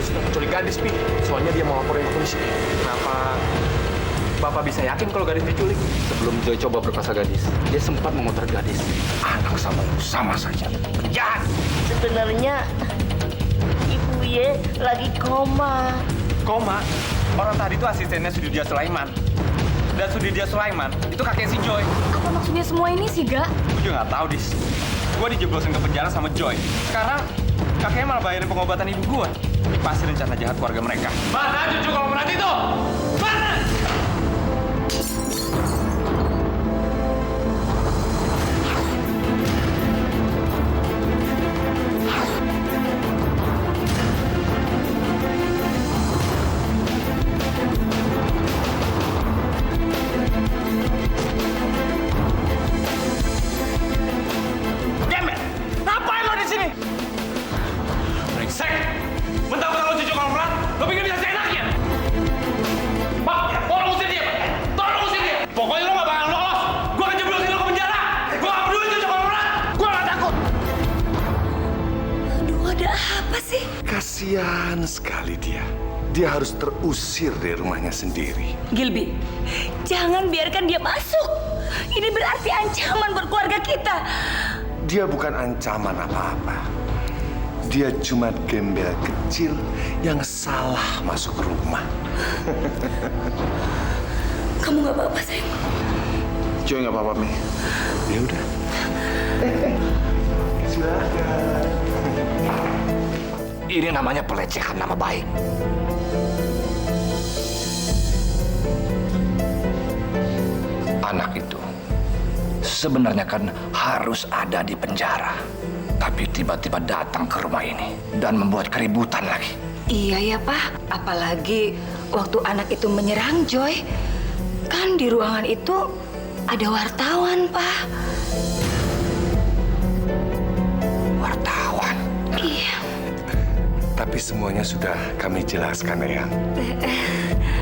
sudah menculik gadis, Pi. Soalnya dia mau laporin ke polisi. Kenapa Bapak bisa yakin kalau gadis diculik? Sebelum Joy coba berkuasa gadis, dia sempat mengotor gadis. Anak sama ibu sama saja. Penjahat! Sebenarnya Ibu Ye lagi koma. Koma? Orang tadi itu asistennya Sudirja Sulaiman. Dan Sudirja Sulaiman itu kakek si Joy. Apa maksudnya semua ini sih, Ga? Gue juga nggak tahu, Dis. Gue dijeblosin ke penjara sama Joy. Sekarang kakeknya malah bayarin pengobatan ibu gue. Ini pasti rencana jahat keluarga mereka. Mana cucu kalau berarti itu? Mana? Demet, ngapain lo di sini? Brengsek! Mentang-mentang lo cucu korporat, lo pikir bisa seenaknya? Pak, tolong usir dia, Pak! Tolong usir dia! Pokoknya lo gak bakal lolos! Gue akan jeblosin lo ke penjara! Gue gak peduli cucu korporat! Gue gak takut! Aduh, ada apa sih? Kasihan sekali dia. Dia harus terusir dari rumahnya sendiri. Gilby, jangan biarkan dia masuk. Ini berarti ancaman buat keluarga kita. Dia bukan ancaman apa-apa. Dia cuma gembel kecil yang salah masuk rumah. Kamu gak apa-apa, sayang? Joy nggak apa-apa, Mi. Ya udah. Silakan. Ini namanya pelecehan nama baik. Anak itu sebenarnya kan harus ada di penjara. Tapi tiba-tiba datang ke rumah ini dan membuat keributan lagi. Iya ya, Pak. Apalagi waktu anak itu menyerang Joy. Kan di ruangan itu ada wartawan, Pak. Wartawan? Iya. Tapi semuanya sudah kami jelaskan, Eyang.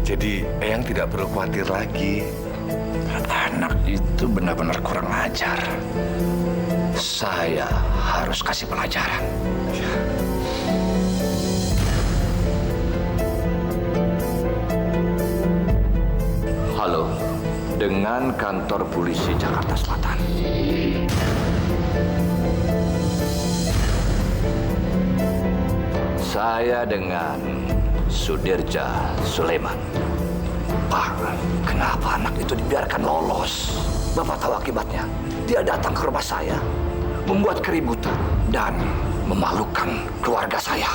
Jadi Eyang tidak perlu khawatir lagi. Anak itu benar-benar kurang ajar. Saya harus kasih pelajaran. Halo, dengan kantor polisi Jakarta Selatan. Saya dengan Sudirja Sulaiman. Pak, kenapa anak itu dibiarkan lolos? Bapak tahu akibatnya. Dia datang ke rumah saya, membuat keributan, dan memalukan keluarga saya.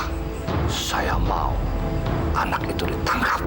Saya mau anak itu ditangkap.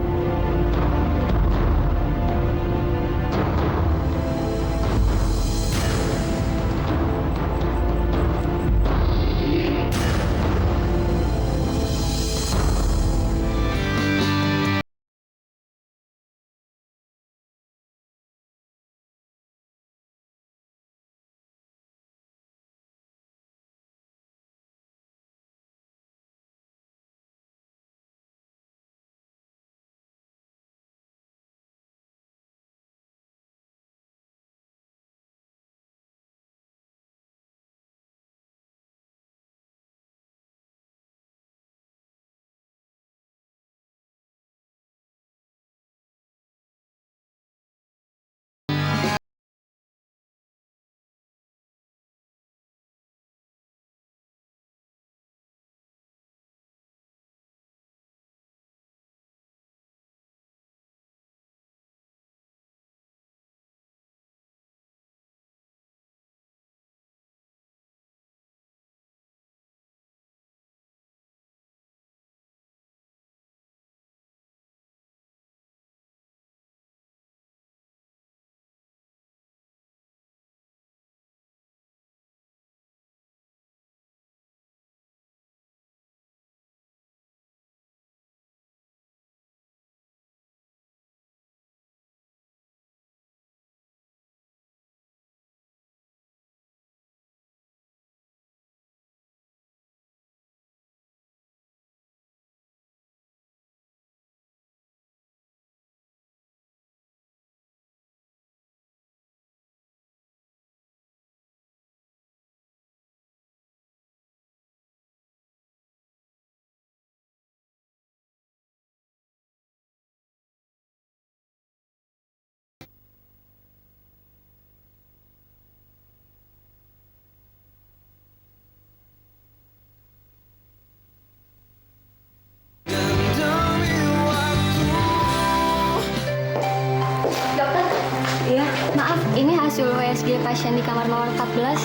Maaf, ini hasil USG pasien di kamar nomor 14.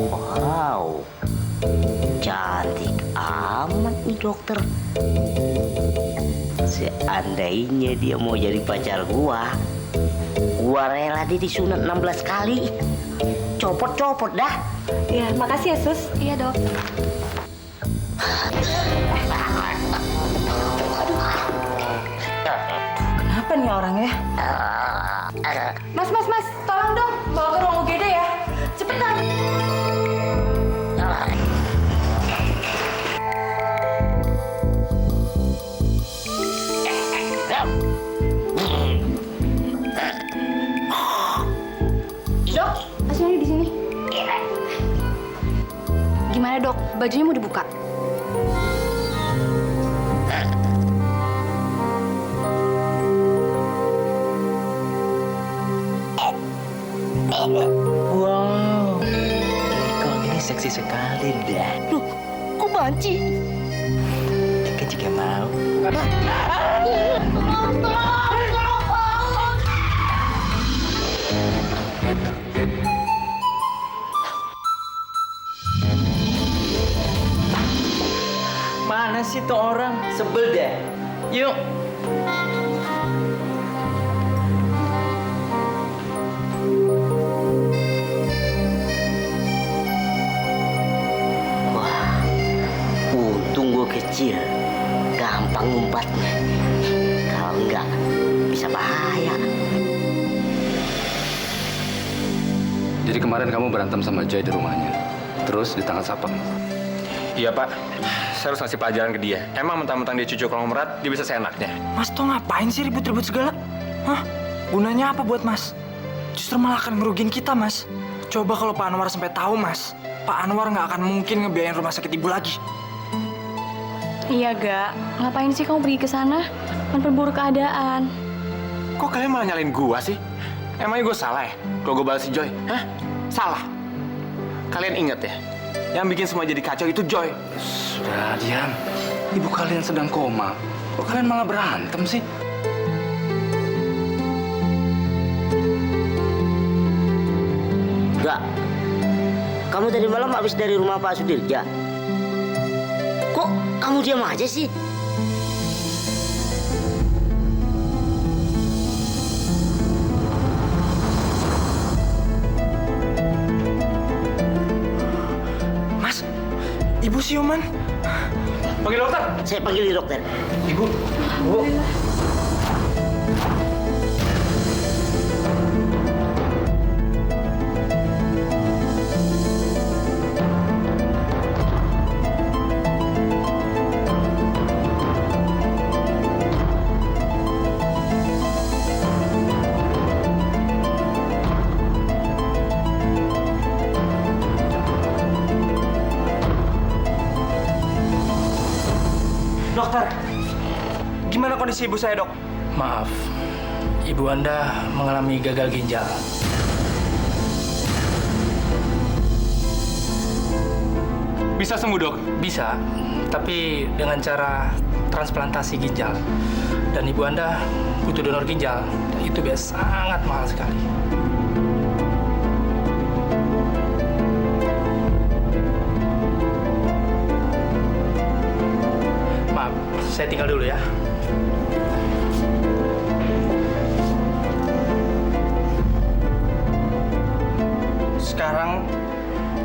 Wow, cantik amat nih dokter. Seandainya dia mau jadi pacar gua rela dia disunat 16 kali. Copot-copot dah. Ya, makasih ya, Sus. Iya, Dok. Kenapa nih orangnya? Mas, tolong dong, bawa ke ruang UGD ya. Cepetan. Dok, pasiennya di sini. Gimana, Dok? Bajunya mau dibuka? Wow, kok ini seksi sekali dah. Loh, kok banci? Dika juga mau. Mana sih tuh orang? Sebel deh. Yuk. Wah, untung gue kecil, gampang ngumpatnya. Kalau enggak, bisa bahaya. Jadi kemarin kamu berantem sama Joy di rumahnya. Terus ditangkap Sapam. Iya Pak, saya harus ngasih pelajaran ke dia. Emang mentang-mentang dia cucu konglomerat, dia bisa seenaknya. Mas tuh ngapain sih ribut-ribut segala? Hah? Gunanya apa buat Mas? Justru malah akan ngerugiin kita, Mas. Coba kalau Pak Anwar sampai tahu, Mas. Pak Anwar nggak akan mungkin ngebiayain rumah sakit ibu lagi. Iya, Gak. Ngapain sih kamu pergi ke sana? Memperburuk keadaan. Kok kalian malah nyalain gua sih? Emangnya gue salah ya? Kalau gue balas si Joy? Hah? Salah? Kalian ingat ya? Yang bikin semua jadi kacau itu Joy. Sudah, diam. Ibu kalian sedang koma. Kok kalian malah berantem sih? Enggak. Kamu tadi malam habis dari rumah Pak Sudirja. Kok kamu diam aja sih? Mas, Ibu siuman. Panggil dokter. Saya panggil dokter. Ibu. Bu. Dokter, gimana kondisi ibu saya, Dok? Maaf, ibu Anda mengalami gagal ginjal. Bisa sembuh dok? Bisa, tapi dengan cara transplantasi ginjal. Dan ibu Anda butuh donor ginjal, dan itu biasa sangat mahal sekali. Maaf, saya tinggal dulu ya. Sekarang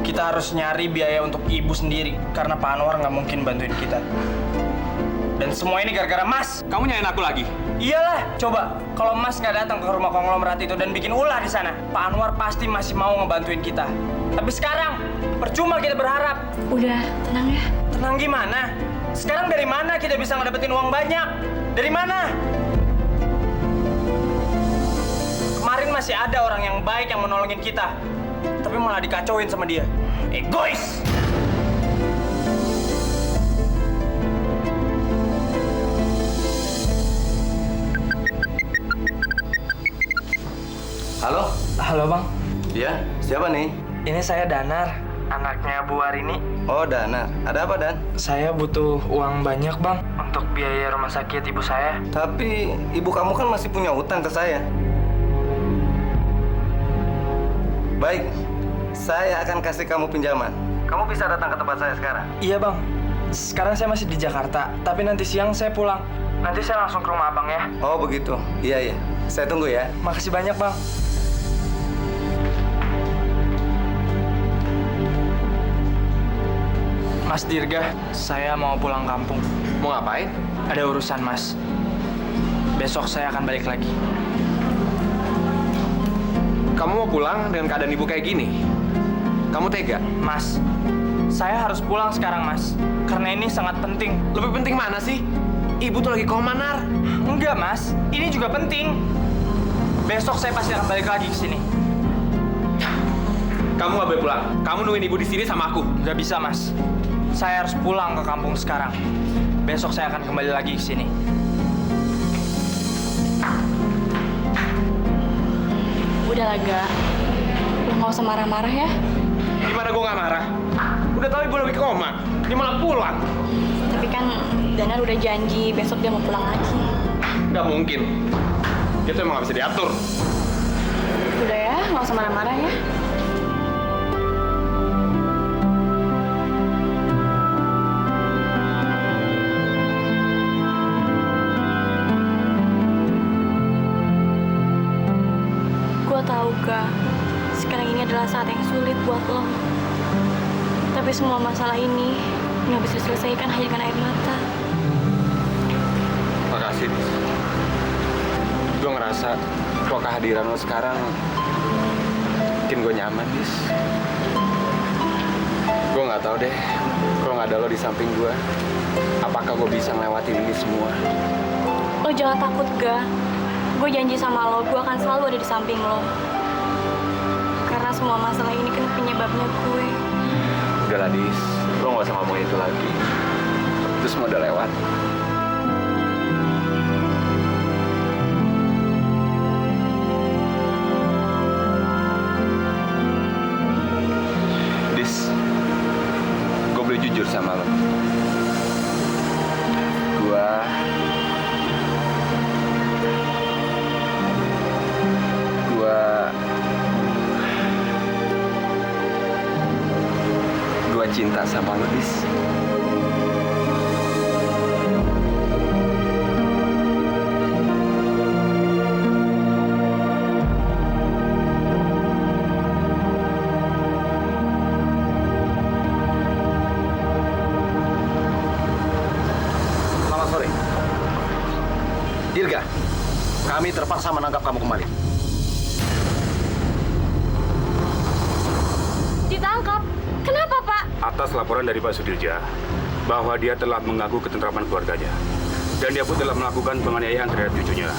kita harus nyari biaya untuk ibu sendiri karena Pak Anwar nggak mungkin bantuin kita. Dan semua ini gara-gara Mas. Kamu nyalain aku lagi? Iyalah, coba kalau Mas nggak datang ke rumah konglomerat itu dan bikin ulah di sana, Pak Anwar pasti masih mau ngebantuin kita. Tapi sekarang percuma kita berharap. Udah, tenang ya. Tenang gimana? Sekarang dari mana kita bisa ngedapetin uang banyak? Dari mana? Kemarin masih ada orang yang baik yang menolongin kita, tapi malah dikacauin sama dia. Egois! Halo? Halo Bang, Iya, siapa nih? ini saya Danar. anaknya Bu Warini. Oh, Dana. Ada apa, Dan? Saya butuh uang banyak, Bang, untuk biaya rumah sakit ibu saya. Tapi ibu kamu kan masih punya utang ke saya. Baik, saya akan kasih kamu pinjaman. Kamu bisa datang ke tempat saya sekarang. Iya, Bang. Sekarang saya masih di Jakarta, tapi nanti siang saya pulang. Nanti saya langsung ke rumah Abang ya. Oh, begitu. Iya, iya. Saya tunggu ya. Makasih banyak, Bang. Mas Dirga, saya mau pulang kampung. Mau ngapain? Ada urusan, Mas. Besok saya akan balik lagi. Kamu mau pulang dengan keadaan ibu kayak gini? Kamu tega? Mas, saya harus pulang sekarang, Mas. Karena ini sangat penting. Lebih penting mana sih? Ibu tuh lagi koma, Nar. Enggak, Mas. Ini juga penting. Besok saya pasti akan balik lagi ke sini. Kamu nggak boleh pulang. Kamu nungguin ibu di sini sama aku. Nggak bisa, Mas. Saya harus pulang ke kampung sekarang. Besok saya akan kembali lagi ke sini. Udah lah, Ga. Lo nggak usah marah-marah ya. Gimana gue nggak marah? Udah tahu ibu lagi koma. Dia malah pulang. Tapi kan Danar udah janji besok dia mau pulang lagi. Nggak mungkin. Dia tuh emang nggak bisa diatur. Udah ya, nggak usah marah-marah ya. Gue tahu, Ga, sekarang ini adalah saat yang sulit buat lo. Tapi semua masalah ini nggak bisa diselesaikan hanya dengan air mata. Makasih, Dis. Gue ngerasa kok kehadiran lo sekarang bikin gue nyaman, Dis. Gue nggak tahu deh, kalau nggak ada lo di samping gue, apakah gue bisa ngelewatin ini semua? Lo jangan takut, Ga. Gue janji sama lo, gue akan selalu ada di samping lo. Karena semua masalah ini kan penyebabnya gue. Udahlah, Dis. Lo nggak usah ngomongin itu lagi. Itu semua udah lewat. Dis, gue boleh jujur sama lo. Gue cinta sama lo, Dis. Selamat sore. Dirga, kami terpaksa menangkap kamu kembali. Ditangkap? Kenapa, Pak? Atas laporan dari Pak Sudirja bahwa dia telah mengganggu ketentraman keluarganya dan dia pun telah melakukan penganiayaan terhadap cucunya.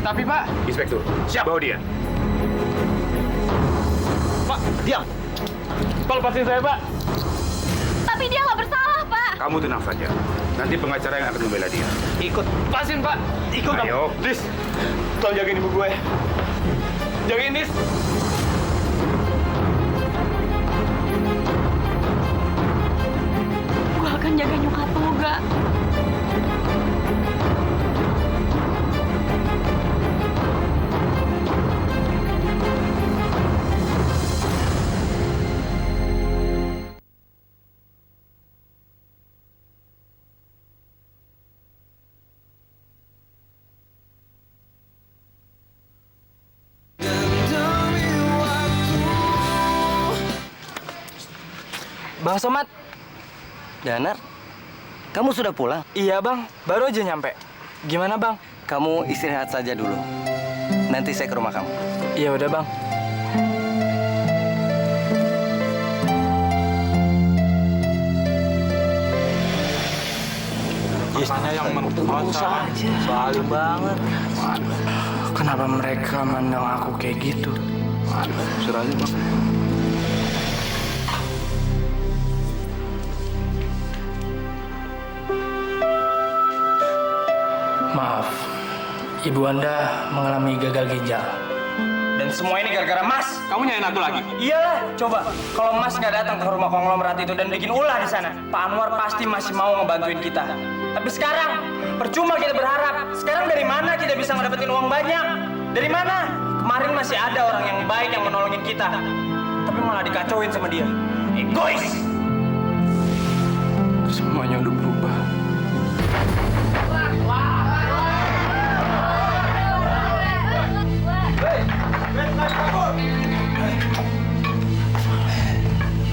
Tapi, Pak. Inspektur, Siap. bawa dia. Pak, diam. Pak, lepasin saya, Pak. Tapi dia nggak bersalah, Pak. Kamu tenang saja. Nanti pengacara yang akan membela dia. Ikut. Lepasin, Pak. Ikut. Ayo. Dis, tolong jagain ibu gue. Jagain, Dis. Gue akan jaga nyokap lo, Ga. Bang Somad. Danar, kamu sudah pulang? Iya, Bang. Baru aja nyampe. Gimana, Bang? Kamu istirahat saja dulu. Nanti saya ke rumah kamu. Iya udah, Bang. Rasanya yang mengusaha Balik banget. Kenapa mereka mandang aku kayak gitu? Serahnya, Bang. Maaf, Ibu Anda mengalami gagal ginjal. Dan semua ini gara-gara Mas. Kamu nyain aku lagi? Iyalah, coba. Kalau Mas nggak datang ke rumah konglomerat itu dan bikin ulah di sana, Pak Anwar pasti masih mau ngebantuin kita. Tapi sekarang, percuma kita berharap. Sekarang dari mana kita bisa ngedapetin uang banyak? Dari mana? Kemarin masih ada orang yang baik yang menolongin kita. Tapi malah dikacauin sama dia. Egois! Semuanya udah berubah.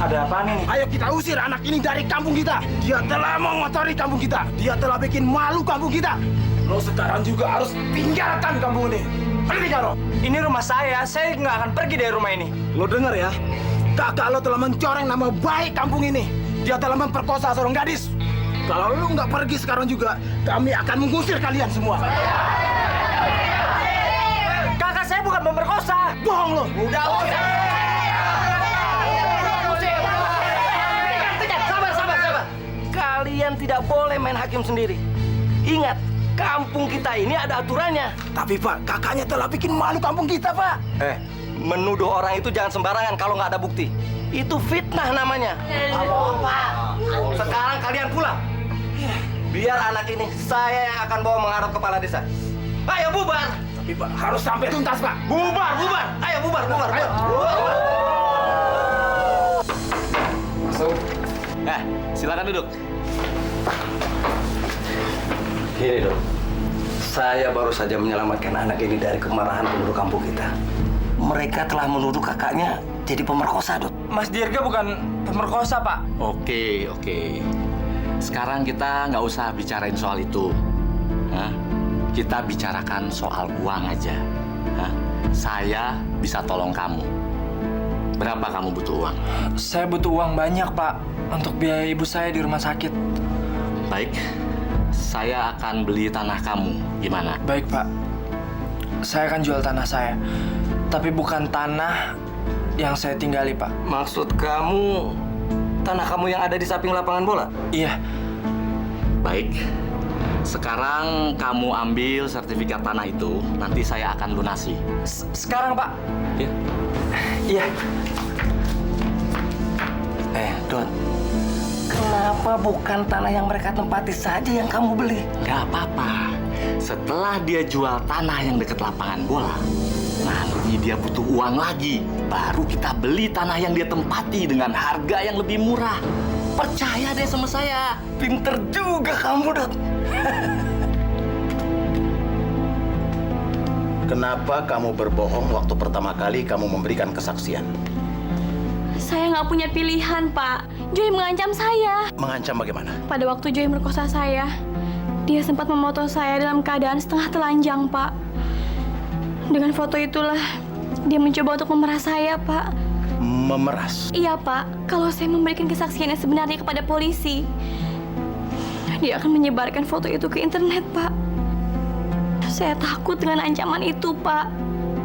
Ada apa nih? Ayo kita usir anak ini dari kampung kita. Dia telah mengotori kampung kita. Dia telah bikin malu kampung kita. Lo sekarang juga harus tinggalkan kampung ini. Pergi Karo. Ini rumah saya nggak akan pergi dari rumah ini. Lo dengar ya, kakak lo telah mencoreng nama baik kampung ini. Dia telah memperkosa seorang gadis. Kalau lo nggak pergi sekarang juga, kami akan mengusir kalian semua. Kakak saya bukan memperkosa. Bohong lo. Udah. Sabar. Kalian tidak boleh main hakim sendiri. Ingat, kampung kita ini ada aturannya. Tapi Pak, kakaknya telah bikin malu kampung kita, Pak. Menuduh orang itu jangan sembarangan kalau nggak ada bukti. Itu fitnah namanya. Sekarang kalian pulang. Biar anak ini saya yang akan bawa menghadap kepala desa. Ayo bubar. Tapi Pak, harus sampai tuntas, Pak. Bubar. Ayo bubar. Masuk. Nah, silakan duduk. Gini dok, saya baru saja menyelamatkan anak ini dari kemarahan penduduk kampung kita. Mereka telah menuduh kakaknya jadi pemerkosa, Dok. Mas Dirga bukan pemerkosa, Pak. Oke. Sekarang kita nggak usah bicarain soal itu. Hah? Kita bicarakan soal uang aja. Hah? Saya bisa tolong kamu. Berapa kamu butuh uang? Saya butuh uang banyak, Pak, untuk biaya ibu saya di rumah sakit. Baik, saya akan beli tanah kamu. Gimana? Baik, Pak. Saya akan jual tanah saya. Tapi bukan tanah yang saya tinggali, Pak. Maksud kamu tanah kamu yang ada di samping lapangan bola? Iya. Baik. Sekarang kamu ambil sertifikat tanah itu, nanti saya akan lunasi. Sekarang, Pak. Ya. Iya. Don, kenapa bukan tanah yang mereka tempati saja yang kamu beli? Gak apa-apa. Setelah dia jual tanah yang dekat lapangan bola, nanti dia butuh uang lagi. Baru kita beli tanah yang dia tempati dengan harga yang lebih murah. Percaya deh sama saya. Pinter juga kamu, Dok. Kenapa kamu berbohong waktu pertama kali kamu memberikan kesaksian? Saya nggak punya pilihan, Pak. Joy mengancam saya. Mengancam bagaimana? Pada waktu Joy merkosa saya, dia sempat memoto saya dalam keadaan setengah telanjang, Pak. Dengan foto itulah, dia mencoba untuk memeras saya, Pak. Memeras? Iya, Pak. Kalau saya memberikan kesaksian yang sebenarnya kepada polisi, dia akan menyebarkan foto itu ke internet, Pak. Saya takut dengan ancaman itu, Pak.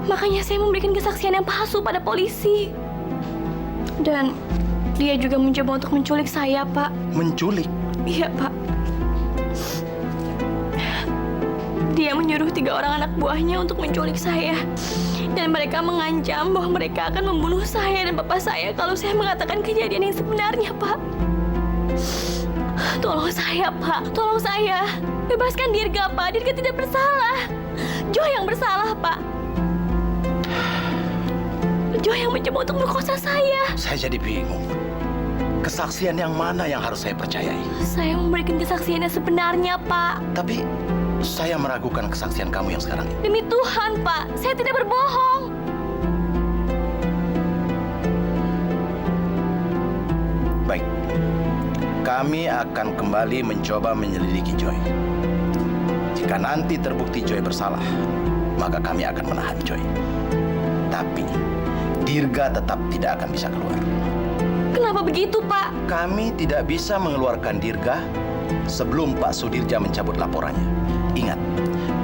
Makanya saya memberikan kesaksian yang palsu pada polisi. Dan dia juga mencoba untuk menculik saya, Pak. Menculik? Iya, Pak. Dia menyuruh 3 orang anak buahnya untuk menculik saya. Dan mereka mengancam bahwa mereka akan membunuh saya dan bapak saya kalau saya mengatakan kejadian yang sebenarnya, Pak. Tolong saya, Pak. Tolong saya. Bebaskan Dirga, Pak. Dirga tidak bersalah. Joy yang bersalah, Pak. Joy yang mencoba untuk merkosa saya. Saya jadi bingung. Kesaksian yang mana yang harus saya percayai? Saya memberikan kesaksian yang sebenarnya, Pak. Tapi saya meragukan kesaksian kamu yang sekarang ini. Demi Tuhan, Pak. Saya tidak berbohong. Baik. Kami akan kembali mencoba menyelidiki Joy. Jika nanti terbukti Joy bersalah, maka kami akan menahan Joy. Tapi Dirga tetap tidak akan bisa keluar. Kenapa begitu, Pak? Kami tidak bisa mengeluarkan Dirga sebelum Pak Sudirja mencabut laporannya. Ingat,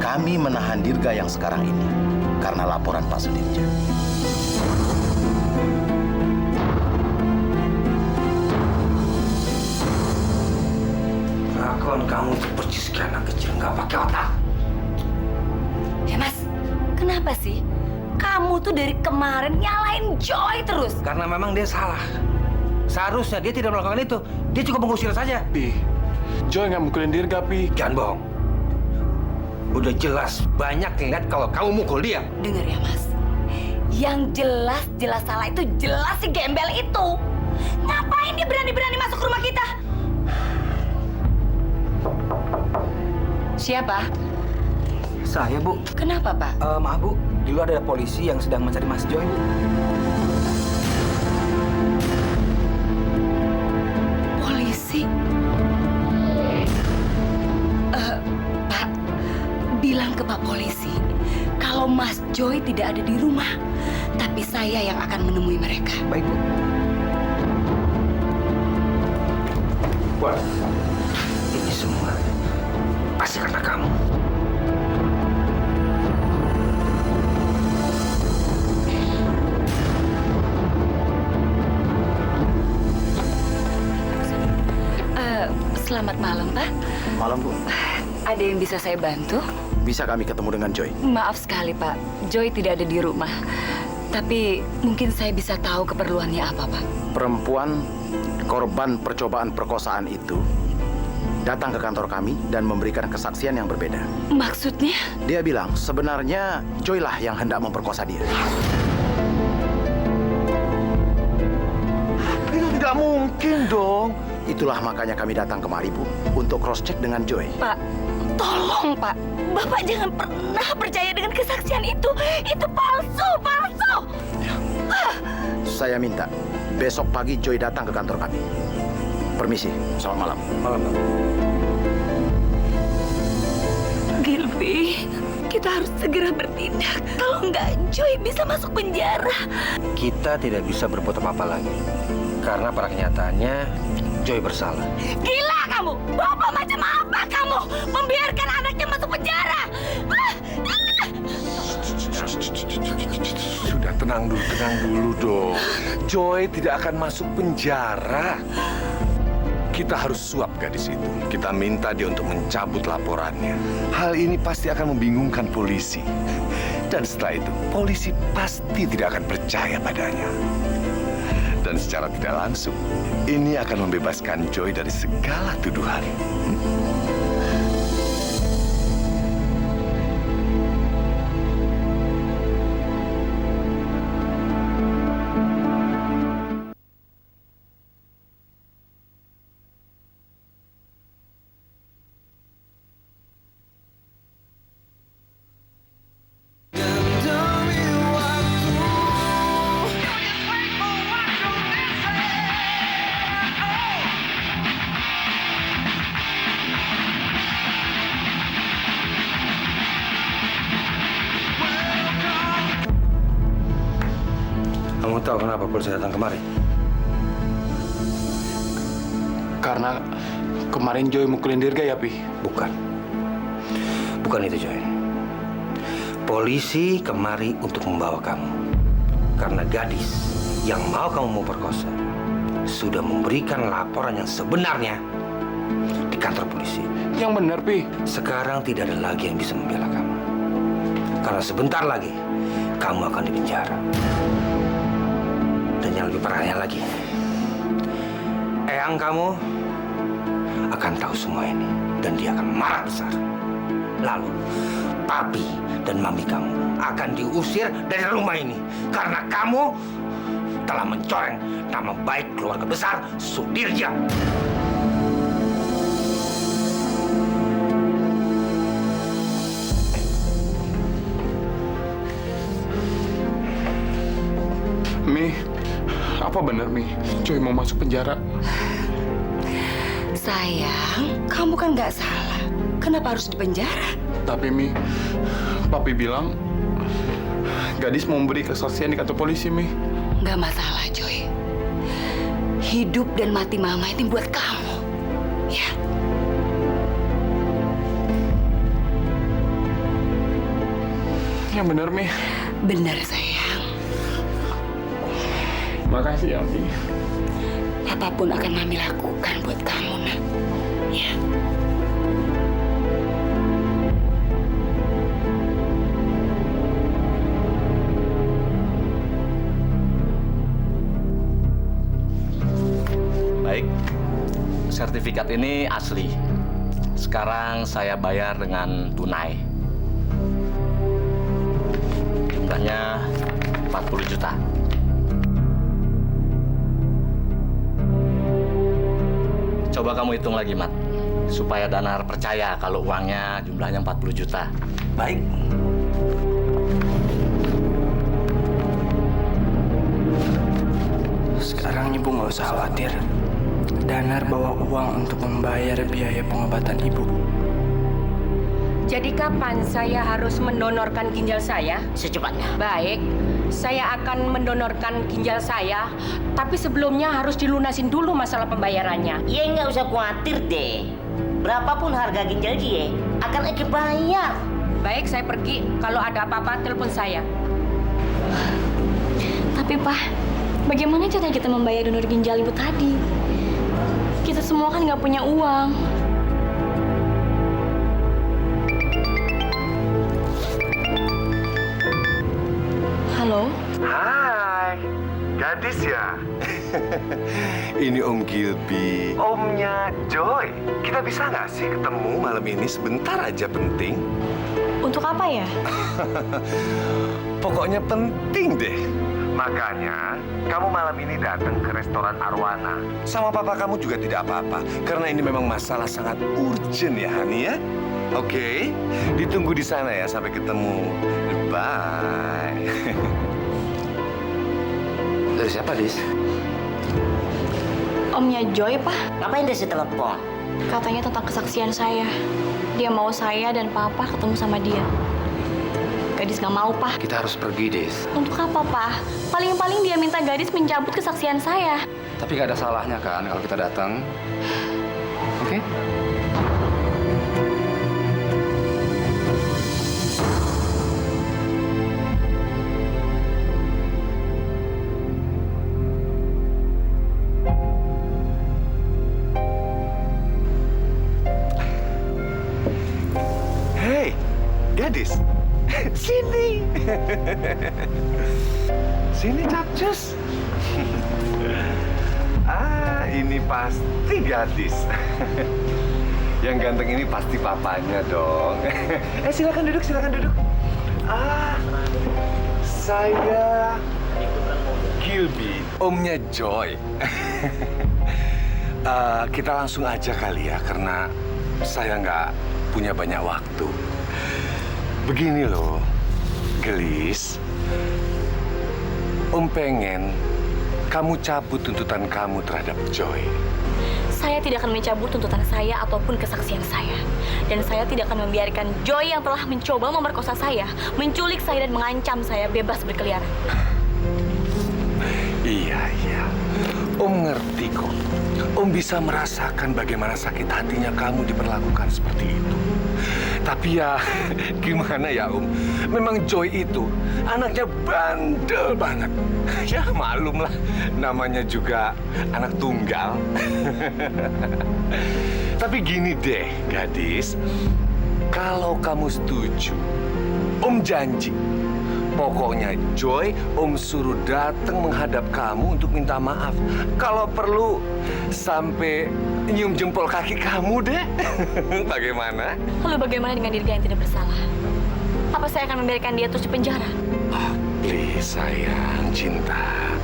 kami menahan Dirga yang sekarang ini karena laporan Pak Sudirja. Kelakuan kamu tuh persis kayak anak kecil nggak pakai otak. Mas, kenapa sih? Kamu Kamu tuh dari kemarin nyalain Joy terus. Karena memang dia salah. Seharusnya dia tidak melakukan itu. Dia cukup mengusir saja. Pi, Joy nggak mukulin Dirga, Pi. Jangan bohong. Udah jelas banyak yang lihat kalau kamu mukul dia. Dengar ya, Mas. Yang jelas salah itu jelas si gembel itu. Ngapain dia berani-berani masuk ke rumah kita? Siapa? Saya, Bu. Kenapa, Pak? Maaf, Bu. Di luar ada polisi yang sedang mencari Mas Joy, Bu. Polisi? Pak, bilang ke Pak Polisi kalau Mas Joy tidak ada di rumah, tapi saya yang akan menemui mereka. Baik, Bu. Wah, ini semua pasti karena kamu. Selamat malam, Pak. Malam, Bu. Ada yang bisa saya bantu? Bisa kami ketemu dengan Joy? Maaf sekali, Pak. Joy tidak ada di rumah. Tapi mungkin saya bisa tahu keperluannya apa, Pak. Perempuan korban percobaan perkosaan itu datang ke kantor kami dan memberikan kesaksian yang berbeda. Maksudnya? Dia bilang sebenarnya Joy lah yang hendak memperkosa dia. Itu tidak mungkin dong. Itulah makanya kami datang kemari, Bu, untuk cross-check dengan Joy. Pak, tolong, Pak. Bapak jangan pernah percaya dengan kesaksian itu. Itu palsu. Saya minta besok pagi Joy datang ke kantor kami. Permisi, selamat malam. Malam, Pak. Gilby, kita harus segera bertindak. Kalau nggak, Joy bisa masuk penjara. Kita tidak bisa berbuat apa-apa lagi. Karena pada kenyataannya Joy bersalah. Gila kamu! Bapak macam apa kamu? Membiarkan anaknya masuk penjara! Sudah tenang dulu dong. Joy tidak akan masuk penjara. Kita harus suap gadis itu. Kita minta dia untuk mencabut laporannya. Hal ini pasti akan membingungkan polisi. Dan setelah itu, polisi pasti tidak akan percaya padanya. Dan secara tidak langsung, ini akan membebaskan Joy dari segala tuduhan. Kamu tahu kenapa polisi datang kemari? Karena kemarin Joy mukulin Dirga ya, Pi? Bukan. Bukan itu, Joy. Polisi kemari untuk membawa kamu. Karena gadis yang mau kamu mau perkosa sudah memberikan laporan yang sebenarnya di kantor polisi. Yang benar, Pi. Sekarang tidak ada lagi yang bisa membela kamu. Karena sebentar lagi kamu akan dipenjara. Dan yang lebih parahnya lagi, eyang kamu akan tahu semua ini dan dia akan marah besar. Lalu, papi dan mami kamu akan diusir dari rumah ini karena kamu telah mencoreng nama baik keluarga besar Sudirja. Mi, apa benar Mi? Joy mau masuk penjara? Sayang, kamu kan nggak salah. Kenapa harus dipenjara? Tapi Mi, Papi bilang gadis mau memberi kesaksian di kantor polisi, Mi. Nggak masalah, Joy. Hidup dan mati mama ini buat kamu. Ya. Yang benar, Mi. Benar, sayang. Makasih ya, Mi. Apapun akan Mami lakukan buat kamu, nak. Ya. Baik, sertifikat ini asli. Sekarang saya bayar dengan tunai. Jumlahnya 40 juta. Coba kamu hitung lagi, Mat. Supaya Danar percaya kalau uangnya jumlahnya 40 juta. Baik. Sekarang Ibu nggak usah khawatir. Danar bawa uang untuk membayar biaya pengobatan Ibu. Jadi kapan saya harus mendonorkan ginjal saya? Secepatnya. Baik, saya akan mendonorkan ginjal saya, tapi sebelumnya harus dilunasin dulu masalah pembayarannya. Ya nggak usah khawatir deh. Berapapun harga ginjal dia akan Eki bayar. Baik, saya pergi. Kalau ada apa-apa, telepon saya. Tapi Pak, bagaimana cara kita membayar donor ginjal Ibu tadi? Kita semua kan nggak punya uang. Halo? Hai, gadis ya? Ini Om Gilby. Omnya Joy. Kita bisa nggak sih ketemu malam ini sebentar aja penting? Untuk apa ya? Pokoknya penting deh. Makanya, kamu malam ini datang ke restoran Arwana. Sama papa kamu juga tidak apa-apa. Karena ini memang masalah sangat urgent ya, Hani ya? Oke, ditunggu di sana ya sampai ketemu. Bye. Dari siapa, Dis? Omnya Joy, Pak. Ngapain dia telepon? Katanya tentang kesaksian saya. Dia mau saya dan Papa ketemu sama dia. Gadis nggak mau, Pak. Kita harus pergi, Dis. Untuk apa, Pak? Paling-paling dia minta gadis mencabut kesaksian saya. Tapi nggak ada salahnya kan kalau kita datang. Oke? Hei, gadis. Sini. Sini, Capcus. Ini pasti gadis. Yang ganteng ini pasti papanya dong. Silakan duduk, silakan duduk. Saya Gilby, omnya Joy. Kita langsung aja kali ya, karena saya nggak punya banyak waktu. Begini loh, Gelis. Om pengen kamu cabut tuntutan kamu terhadap Joy. Saya tidak akan mencabut tuntutan saya ataupun kesaksian saya. Dan saya tidak akan membiarkan Joy yang telah mencoba memerkosa saya, menculik saya dan mengancam saya bebas berkeliaran. Iya. Om ngerti kok. Om bisa merasakan bagaimana sakit hatinya kamu diperlakukan seperti itu. Tapi ya, gimana ya Om? Memang Joy itu anaknya bandel banget. Ya maklum lah, namanya juga anak tunggal. Tapi gini deh, gadis. Kalau kamu setuju, Om janji. Pokoknya Joy, Om suruh datang menghadap kamu untuk minta maaf. Kalau perlu sampai nyium jempol kaki kamu deh. Bagaimana? Lalu bagaimana dengan Dirga yang tidak bersalah? Apa saya akan membiarkan dia terus di penjara? Please sayang, cinta.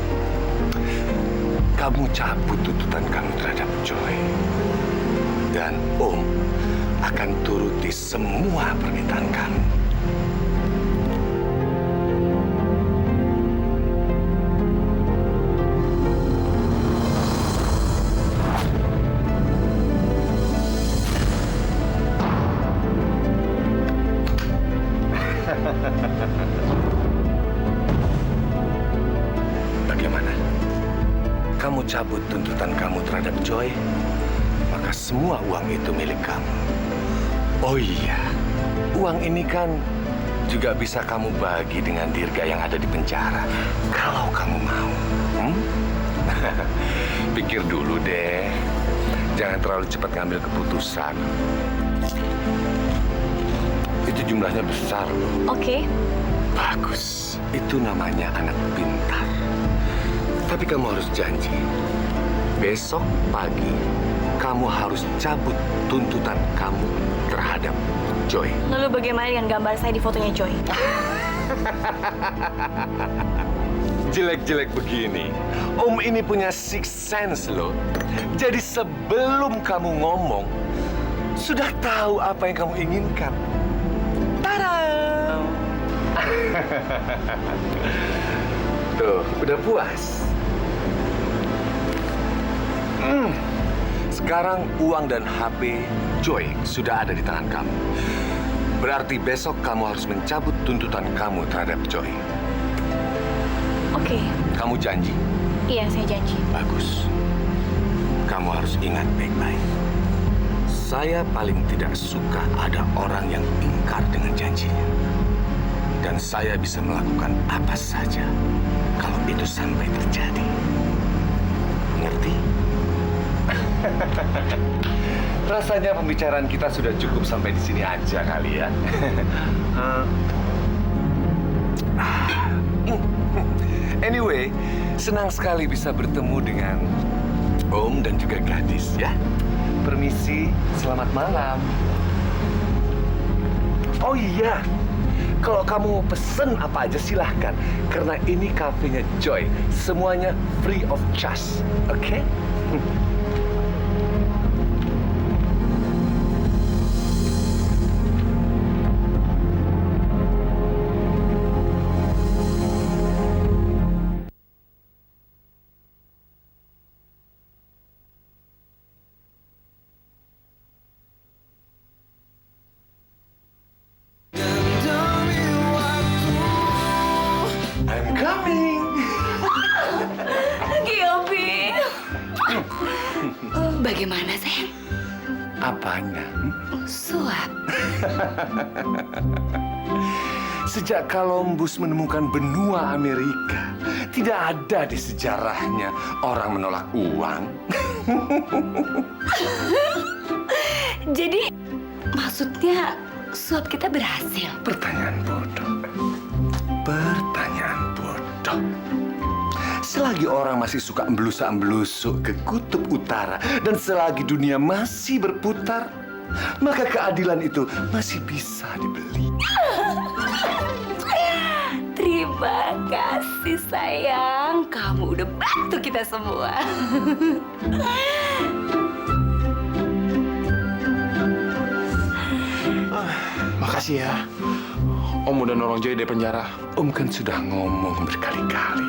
Kamu cabut tuntutan kamu terhadap Joy. Dan Om akan turuti semua permintaan kamu. Bagaimana? Kamu cabut tuntutan kamu terhadap Joy, maka semua uang itu milik kamu. Oh iya, uang ini kan juga bisa kamu bagi dengan Dirga yang ada di penjara, kalau kamu mau. Pikir dulu deh, jangan terlalu cepat ngambil keputusan. Itu jumlahnya besar loh. Oke. Bagus. Itu namanya anak pintar. Tapi kamu harus janji. Besok pagi, kamu harus cabut tuntutan kamu terhadap Joy. Lalu bagaimana dengan gambar saya di fotonya Joy? Jelek-jelek begini, Om ini punya sixth sense loh. Jadi sebelum kamu ngomong, sudah tahu apa yang kamu inginkan. Tadam! Tuh, udah puas. Sekarang uang dan HP Joy sudah ada di tangan kamu. Berarti besok kamu harus mencabut tuntutan kamu terhadap Joy. Oke. Kamu janji? Iya, saya janji. Bagus. Kamu harus ingat baik-baik. Saya paling tidak suka ada orang yang ingkar dengan janjinya. Dan saya bisa melakukan apa saja kalau itu sampai terjadi. Ngerti? Rasanya pembicaraan kita sudah cukup sampai di sini aja kali ya. Anyway, senang sekali bisa bertemu dengan Om dan juga gadis ya. Permisi, selamat malam. Oh iya, kalau kamu pesen apa aja silahkan. Karena ini kafenya Joy. Semuanya free of charge, oke? I'm coming. Giopi. Bagaimana, sayang? Apanya? Suap. Sejak Columbus menemukan benua Amerika, tidak ada di sejarahnya orang menolak uang. Jadi, maksudnya suap kita berhasil? Pertanyaan bodoh. Pertanyaan bodoh. Selagi orang masih suka emblusa-emblusuk ke kutub utara dan selagi dunia masih berputar, maka keadilan itu masih bisa dibeli. Terima kasih, sayang. Kamu udah bantu kita semua. Makasih ya. Om udah nolong Joy dari penjara. Om kan sudah ngomong berkali-kali.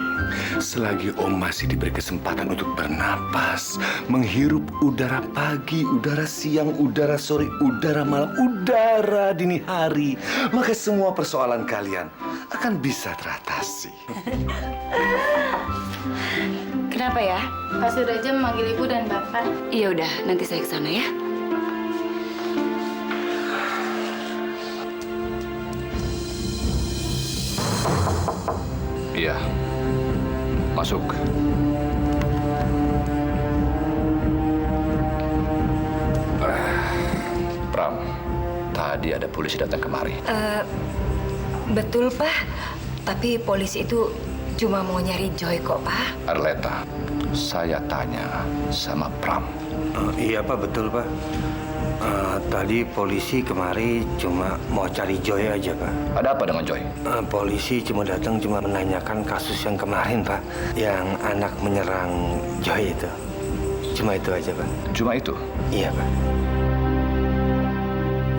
Selagi Om masih diberi kesempatan untuk bernapas, menghirup udara pagi, udara siang, udara sore, udara malam, udara dini hari, maka semua persoalan kalian akan bisa teratasi. Kenapa ya? Pak Suraja memanggil Ibu dan Bapak. Iya udah, nanti saya ke sana ya. Iya. Masuk. Pram, tadi ada polisi datang kemari. Betul, Pak. Tapi polisi itu cuma mau nyari Joy kok, Pak. Arleta, saya tanya sama Pram. Iya, Pak, betul, Pak. Tadi polisi kemari cuma mau cari Joy aja, Pak. Ada apa dengan Joy? Polisi cuma datang cuma menanyakan kasus yang kemarin, Pak. Yang anak menyerang Joy itu. Cuma itu aja, Pak. Cuma itu? Iya, Pak.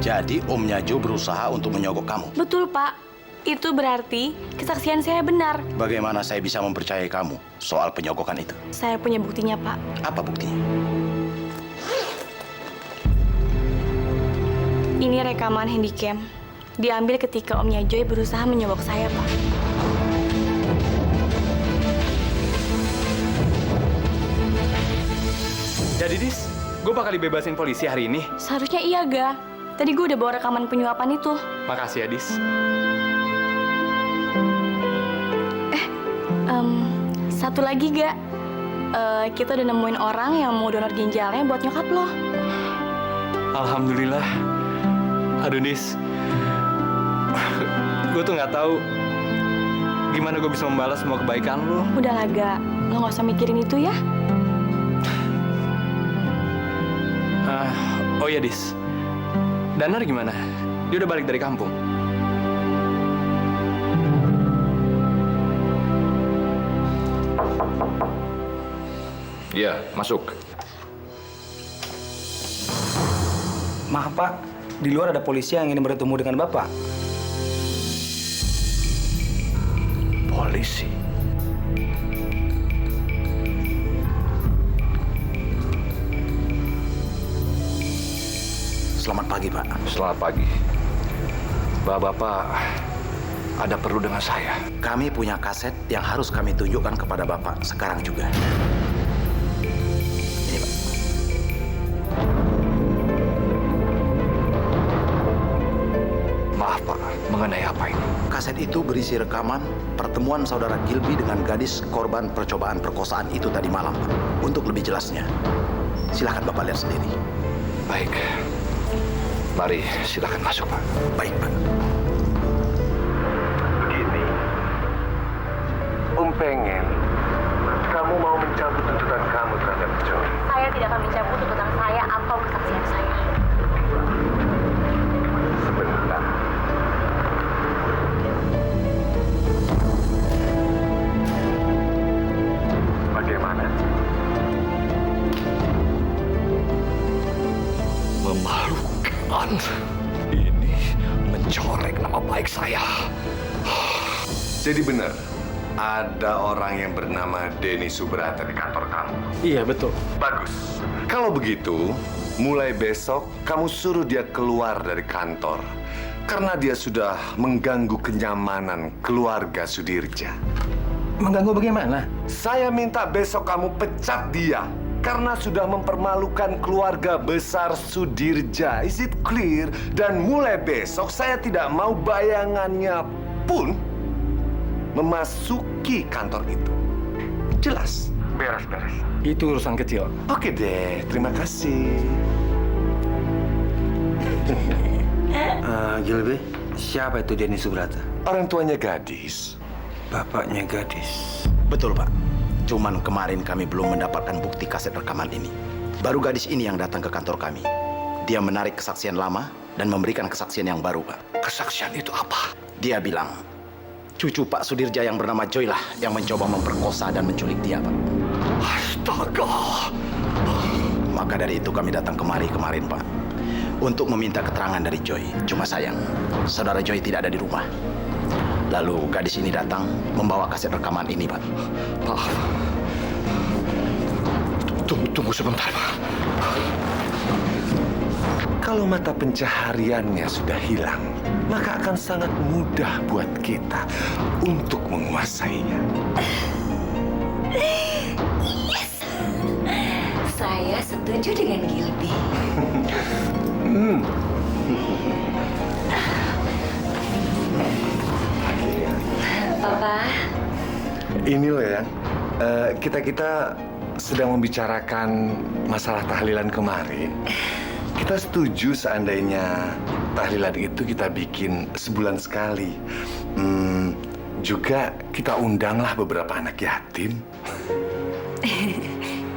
Jadi Omnya Jo berusaha untuk menyogok kamu. Betul, Pak. Itu berarti kesaksian saya benar. Bagaimana saya bisa mempercayai kamu soal penyogokan itu? Saya punya buktinya, Pak. Apa buktinya? Ini rekaman handycam. Diambil ketika Omnya Joy berusaha menyogok saya, Pak. Jadi, Dis, gue bakal dibebasin polisi hari ini. Seharusnya iya, Ga. Tadi gue udah bawa rekaman penyuapan itu. Makasih ya, Dis. Satu lagi, Ga. Kita udah nemuin orang yang mau donor ginjalnya buat nyokap lo. Alhamdulillah. Aduh, Dis. Gue tuh nggak tahu gimana gue bisa membalas semua kebaikan lo. Udah lah, Ga. Lo nggak usah mikirin itu ya. Oh iya, Dis. Danar gimana? Dia udah balik dari kampung. Iya, masuk. Maaf Pak, di luar ada polisi yang ingin bertemu dengan Bapak. Polisi? Selamat pagi, Pak. Selamat pagi. Bapak ada perlu dengan saya? Kami punya kaset yang harus kami tunjukkan kepada Bapak sekarang juga. Ini, Pak. Maaf, Pak. Mengenai apa ini? Kaset itu berisi rekaman pertemuan saudara Gilby dengan gadis korban percobaan perkosaan itu tadi malam, Pak. Untuk lebih jelasnya, silakan Bapak lihat sendiri. Baik. Mari, silakan masuk, Pak. Baik, Pak. Begini, pengen kamu mau mencabut tuntutan kamu terhadap Joy. Saya tidak akan mencabut tuntutan saya atau kesaksian saya. Sebentar. Bagaimana? Memalukan. Ini mencoreng nama baik saya. Jadi benar, ada orang yang bernama Denny Subrata di kantor kamu. Iya, betul. Bagus. Kalau begitu, mulai besok kamu suruh dia keluar dari kantor. Karena dia sudah mengganggu kenyamanan keluarga Sudirja. Mengganggu bagaimana? Saya minta besok kamu pecat dia. Karena sudah mempermalukan keluarga besar Sudirja. Is it clear? Dan mulai besok saya tidak mau bayangannya pun memasuki kantor itu. Jelas? Beres-beres. Itu urusan kecil. Oke deh, terima kasih. Gilby, siapa itu Denny Subrata? Orang tuanya gadis. Bapaknya gadis. Betul, Pak. Cuman kemarin kami belum mendapatkan bukti kaset rekaman ini. Baru gadis ini yang datang ke kantor kami. Dia menarik kesaksian lama dan memberikan kesaksian yang baru, Pak. Kesaksian itu apa? Dia bilang, cucu Pak Sudirja yang bernama Joy lah yang mencoba memperkosa dan menculik dia, Pak. Astaga! Maka dari itu kami datang kemarin, Pak. Untuk meminta keterangan dari Joy. Cuma sayang, saudara Joy tidak ada di rumah. Lalu gadis ini datang membawa kaset rekaman ini, Pak. Pak, tunggu sebentar, Pak. Kalau mata pencahariannya sudah hilang, maka akan sangat mudah buat kita untuk menguasainya. Yes. Saya setuju dengan Gilby. Papa. Ini loh ya, kita sedang membicarakan masalah tahlilan kemarin. Kita setuju seandainya tahlilan itu kita bikin sebulan sekali. Juga kita undanglah beberapa anak yatim.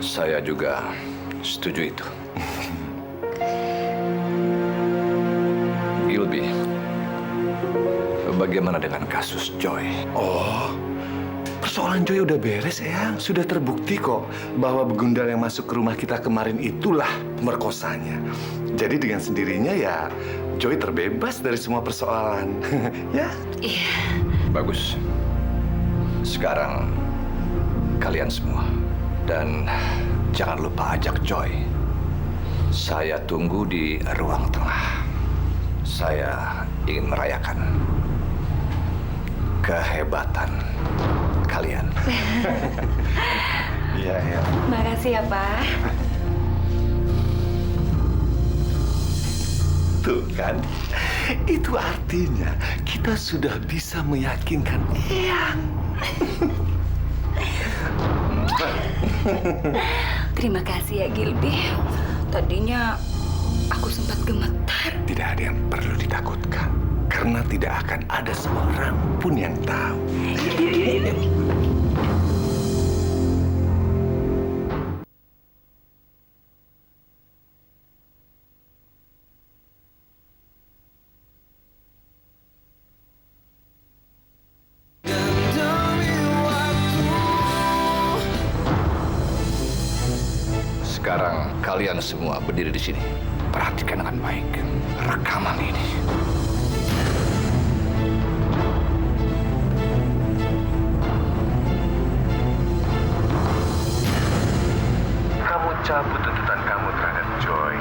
Saya juga setuju itu. Gilby, bagaimana dengan kasus Joy? Oh, persoalan Joy udah beres, Eyang. Sudah terbukti kok bahwa begundal yang masuk ke rumah kita kemarin itulah pemerkosanya. Jadi dengan sendirinya ya Joy terbebas dari semua persoalan. Ya? Iya. Bagus. Sekarang kalian semua. Dan jangan lupa ajak Joy. Saya tunggu di ruang tengah. Saya ingin merayakan kehebatan kalian. Iya, iya. Makasih ya, Pak. Tuh kan, itu artinya kita sudah bisa meyakinkan Eyang. Terima kasih ya, Gilby. Tadinya aku sempat gemetar. Tidak ada yang perlu ditakutkan. Karena tidak akan ada seorang pun yang tahu. Sekarang kalian semua berdiri di sini. Perhatikan dengan baik rekaman ini. Kamu cabut tuntutan kamu terhadap Joy.